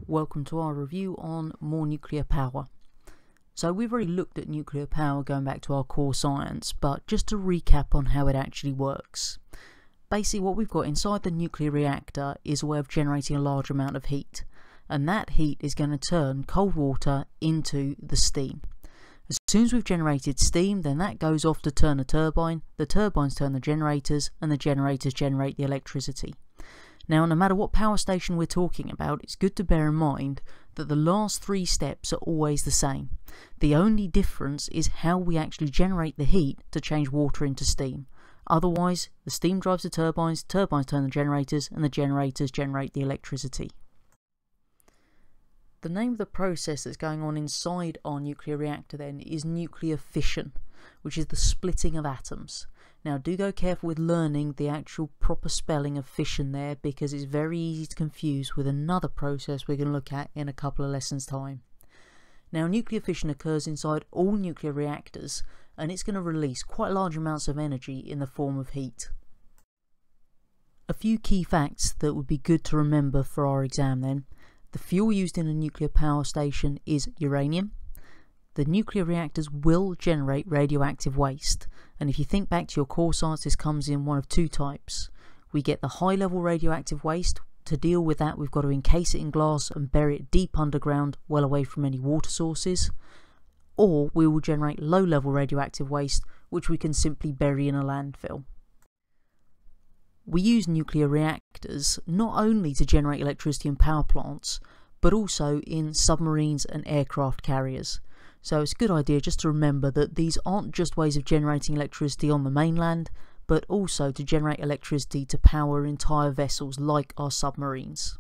welcome to our review on more nuclear power. So we've already looked at nuclear power going back to our core science, but just to recap on how it actually works. Basically what we've got inside the nuclear reactor is a way of generating a large amount of heat, and that heat is going to turn cold water into the steam. As soon as we've generated steam, then that goes off to turn a turbine, the turbines turn the generators, and the generators generate the electricity. Now, no matter what power station we're talking about, it's good to bear in mind that the last three steps are always the same. The only difference is how we actually generate the heat to change water into steam. Otherwise, the steam drives the turbines turn the generators, and the generators generate the electricity. The name of the process that's going on inside our nuclear reactor then is nuclear fission, which is the splitting of atoms. Now do go careful with learning the actual proper spelling of fission there, because it's very easy to confuse with another process we're going to look at in a couple of lessons time. Now nuclear fission occurs inside all nuclear reactors, and it's going to release quite large amounts of energy in the form of heat. A few key facts that would be good to remember for our exam then. The fuel used in a nuclear power station is uranium. The nuclear reactors will generate radioactive waste, and if you think back to your core science, this comes in one of two types. We get the high level radioactive waste. To deal with that, we've got to encase it in glass and bury it deep underground, well away from any water sources. Or we will generate low level radioactive waste, which we can simply bury in a landfill. We use nuclear reactors not only to generate electricity in power plants, but also in submarines and aircraft carriers. So it's a good idea just to remember that these aren't just ways of generating electricity on the mainland, but also to generate electricity to power entire vessels like our submarines.